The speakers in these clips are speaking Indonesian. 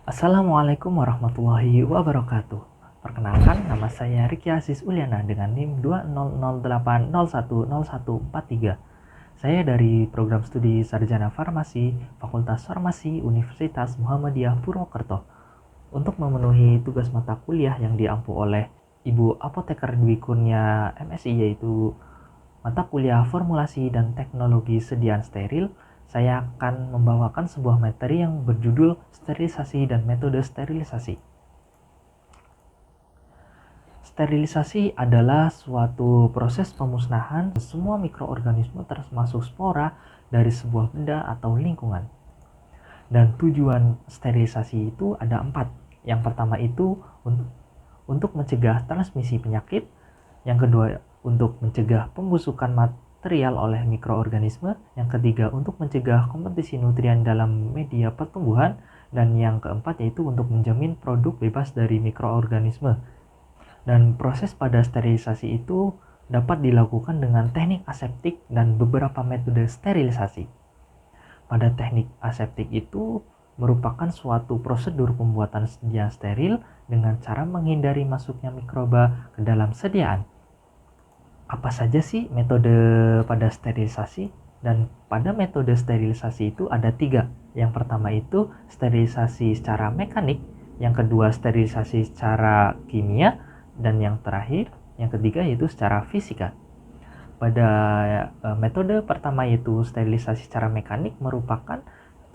Assalamualaikum warahmatullahi wabarakatuh. Perkenalkan, nama saya Riki Aziz Uliana dengan NIM 2008010143. Saya dari program studi Sarjana Farmasi, Fakultas Farmasi Universitas Muhammadiyah Purwokerto. Untuk memenuhi tugas mata kuliah yang diampu oleh Ibu Apoteker Dwi Kurnia MSI, yaitu mata kuliah Formulasi dan Teknologi Sediaan Steril, saya akan membawakan sebuah materi yang berjudul sterilisasi dan metode sterilisasi. Sterilisasi adalah suatu proses pemusnahan semua mikroorganisme termasuk spora dari sebuah benda atau lingkungan. Dan tujuan sterilisasi itu ada 4. Yang pertama itu untuk mencegah transmisi penyakit. Yang kedua, untuk mencegah pembusukan material oleh mikroorganisme. Yang ketiga, untuk mencegah kompetisi nutrien dalam media pertumbuhan. Dan yang keempat yaitu untuk menjamin produk bebas dari mikroorganisme. Dan proses pada sterilisasi itu dapat dilakukan dengan teknik aseptik dan beberapa metode sterilisasi. Pada teknik aseptik itu merupakan suatu prosedur pembuatan sediaan steril dengan cara menghindari masuknya mikroba ke dalam sediaan. Apa saja sih metode pada sterilisasi? Dan pada metode sterilisasi itu ada 3. Yang pertama itu sterilisasi secara mekanik, yang kedua sterilisasi secara kimia, dan yang terakhir, yang ketiga yaitu secara fisika. Pada metode pertama yaitu sterilisasi secara mekanik merupakan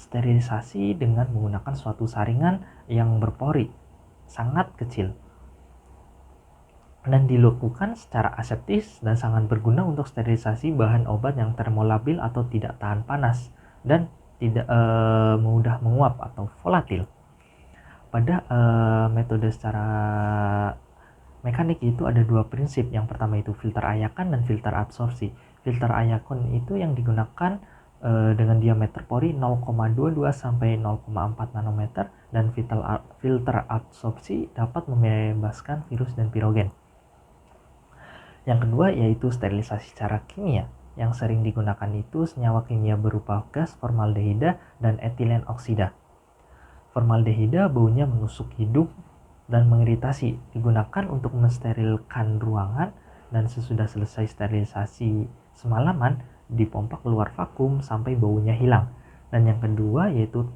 sterilisasi dengan menggunakan suatu saringan yang berpori sangat kecil dan dilakukan secara aseptis dan sangat berguna untuk sterilisasi bahan obat yang termolabil atau tidak tahan panas dan tidak mudah menguap atau volatil. Pada metode secara mekanik itu ada 2 prinsip. Yang pertama itu filter Ayakan dan filter absorpsi. Filter Ayakan itu yang digunakan dengan diameter pori 0,22 sampai 0,4 nanometer dan filter absorpsi dapat membebaskan virus dan pirogen. Yang kedua yaitu sterilisasi secara kimia. Yang sering digunakan itu senyawa kimia berupa gas formaldehida dan etilen oksida. Formaldehida baunya menusuk hidung dan mengiritasi, digunakan untuk mensterilkan ruangan dan sesudah selesai sterilisasi semalaman dipompa keluar vakum sampai baunya hilang. Dan yang kedua yaitu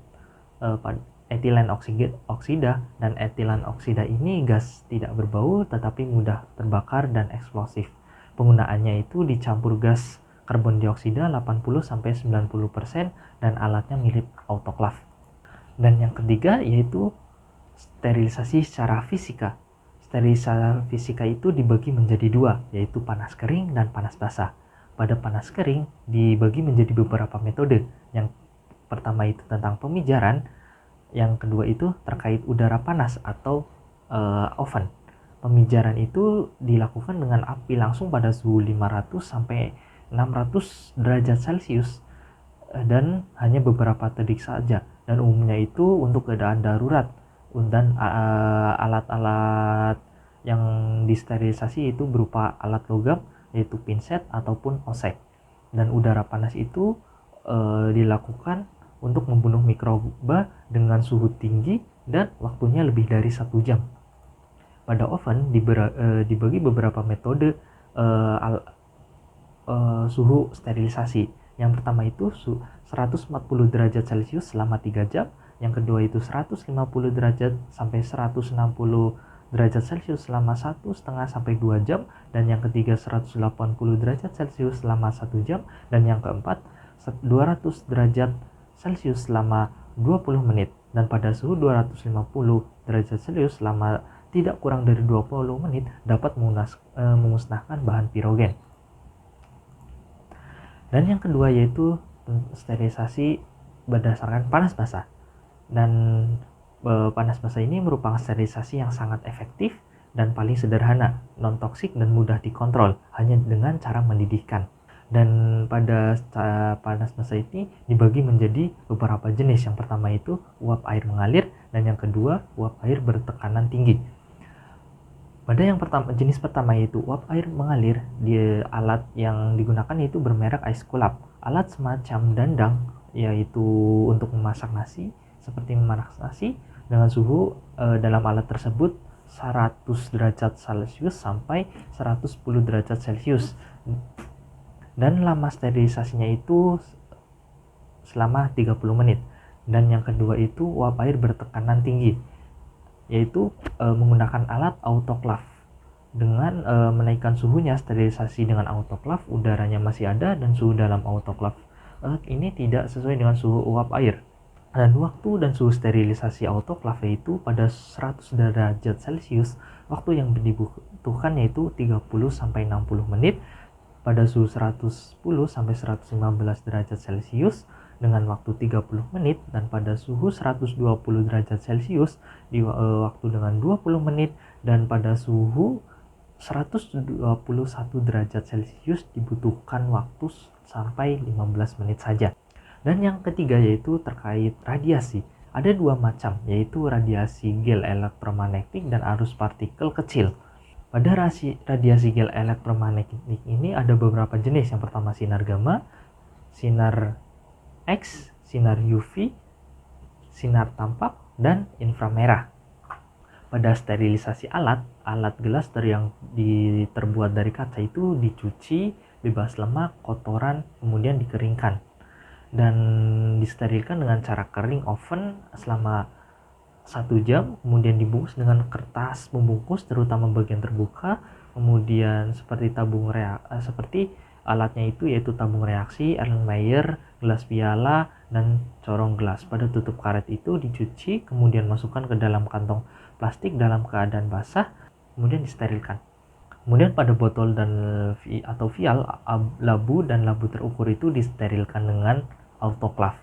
etilen oksida, dan etilen oksida ini gas tidak berbau tetapi mudah terbakar dan eksplosif. Penggunaannya itu dicampur gas karbon dioksida 80-90% dan alatnya mirip autoklav. Dan yang ketiga yaitu sterilisasi secara fisika. Sterilisasi fisika itu dibagi menjadi 2, yaitu panas kering dan panas basah. Pada panas kering dibagi menjadi beberapa metode. Yang pertama itu tentang pemijaran, yang kedua itu terkait udara panas atau oven. Pemijaran itu dilakukan dengan api langsung pada suhu 500 sampai 600 derajat Celcius dan hanya beberapa detik saja, dan umumnya itu untuk keadaan darurat. Dan alat-alat yang disterilisasi itu berupa alat logam yaitu pinset ataupun osek. Dan udara panas itu dilakukan untuk membunuh mikroba dengan suhu tinggi dan waktunya lebih dari 1 jam. Pada oven dibagi beberapa metode suhu sterilisasi. Yang pertama itu 140 derajat Celcius selama 3 jam. Yang kedua itu 150 derajat sampai 160 derajat Celcius selama 1,5 sampai 2 jam. Dan yang ketiga 180 derajat Celcius selama 1 jam. Dan yang keempat 200 derajat Celcius selama 20 menit. Dan pada suhu 250 derajat Celcius selama tidak kurang dari 20 menit dapat memusnahkan bahan pirogen. Dan yang kedua yaitu sterilisasi berdasarkan panas basah. Dan panas basah ini merupakan sterilisasi yang sangat efektif dan paling sederhana, non-toksik dan mudah dikontrol hanya dengan cara mendidihkan. Dan pada panas basah ini dibagi menjadi beberapa jenis. Yang pertama itu uap air mengalir dan yang kedua uap air bertekanan tinggi. Pada yang pertama, jenis pertama yaitu uap air mengalir, alat yang digunakan yaitu bermerek Ice Kulap. Alat semacam dandang yaitu untuk memasak nasi, seperti memasak nasi, dengan suhu dalam alat tersebut 100 derajat Celcius sampai 110 derajat Celcius, dan lama sterilisasinya itu selama 30 menit. Dan yang kedua itu uap air bertekanan tinggi, yaitu menggunakan alat autoclave. Dengan menaikkan suhunya, sterilisasi dengan autoclave udaranya masih ada dan suhu dalam autoclave ini tidak sesuai dengan suhu uap air. Dan waktu dan suhu sterilisasi autoclave itu pada 100 derajat Celcius, waktu yang dibutuhkan yaitu 30 sampai 60 menit. Pada suhu 110 sampai 115 derajat Celcius dengan waktu 30 menit, dan pada suhu 120 derajat Celcius di waktu dengan 20 menit, dan pada suhu 121 derajat Celcius dibutuhkan waktu sampai 15 menit saja. Dan yang ketiga yaitu terkait radiasi. Ada dua macam, yaitu radiasi gel elektromagnetik dan arus partikel kecil. Pada radiasi gel elektromagnetik ini ada beberapa jenis. Yang pertama sinar gamma, sinar X, sinar UV, sinar tampak, dan inframerah. Pada sterilisasi alat gelas yang terbuat dari kaca itu dicuci, bebas lemak, kotoran, kemudian dikeringkan dan disterilkan dengan cara kering oven selama 1 jam, kemudian dibungkus dengan kertas pembungkus terutama bagian terbuka, kemudian seperti alatnya itu yaitu tabung reaksi, Erlenmeyer, gelas piala, dan corong gelas. Pada tutup karet itu dicuci, kemudian masukkan ke dalam kantong plastik dalam keadaan basah, kemudian disterilkan. Kemudian pada botol atau vial, labu dan labu terukur itu disterilkan dengan autoclave.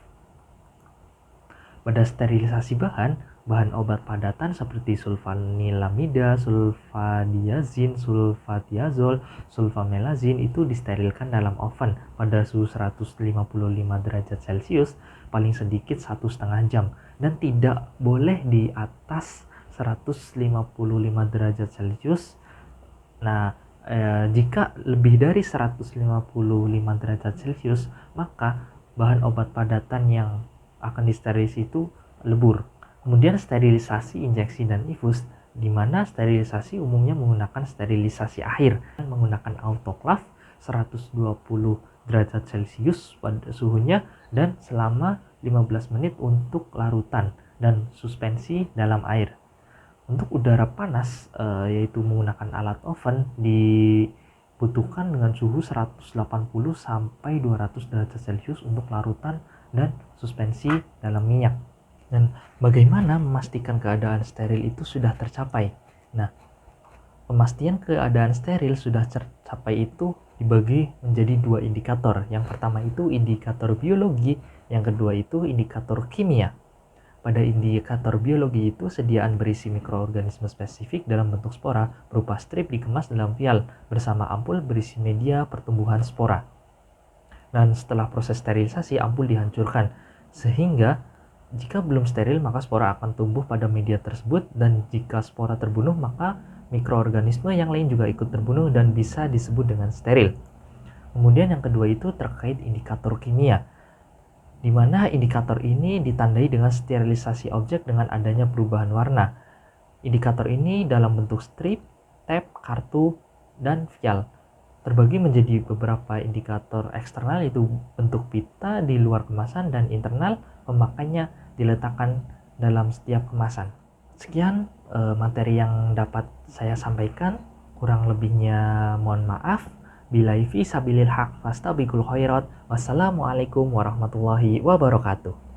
Pada sterilisasi bahan obat padatan seperti sulfanilamida, sulfadiazin, sulfadiazol, sulfamelazin itu disterilkan dalam oven pada suhu 155 derajat Celcius paling sedikit 1,5 jam, dan tidak boleh di atas 155 derajat Celcius. Nah, jika lebih dari 155 derajat Celcius, maka bahan obat padatan yang akan disterilisasi itu lebur. Kemudian sterilisasi injeksi dan infus, di mana sterilisasi umumnya menggunakan sterilisasi akhir menggunakan autoclave 120 derajat Celcius pada suhunya dan selama 15 menit untuk larutan dan suspensi dalam air. Untuk udara panas yaitu menggunakan alat oven dibutuhkan dengan suhu 180 sampai 200 derajat Celcius untuk larutan dan suspensi dalam minyak. Dan bagaimana memastikan keadaan steril itu sudah tercapai? Nah, pemastian keadaan steril sudah tercapai itu dibagi menjadi 2 indikator. Yang pertama itu indikator biologi, yang kedua itu indikator kimia. Pada indikator biologi itu sediaan berisi mikroorganisme spesifik dalam bentuk spora berupa strip dikemas dalam vial bersama ampul berisi media pertumbuhan spora. Dan setelah proses sterilisasi, ampul dihancurkan, sehingga jika belum steril maka spora akan tumbuh pada media tersebut, dan jika spora terbunuh maka mikroorganisme yang lain juga ikut terbunuh dan bisa disebut dengan steril. Kemudian yang kedua itu terkait indikator kimia, di mana indikator ini ditandai dengan sterilisasi objek dengan adanya perubahan warna. Indikator ini dalam bentuk strip, tab, kartu, dan vial. Terbagi menjadi beberapa indikator eksternal, yaitu bentuk pita di luar kemasan, dan internal pemakainya diletakkan dalam setiap kemasan. Sekian materi yang dapat saya sampaikan, kurang lebihnya mohon maaf. Billahi fi sabilil haq fastabiqul khairat. Wassalamualaikum warahmatullahi wabarakatuh.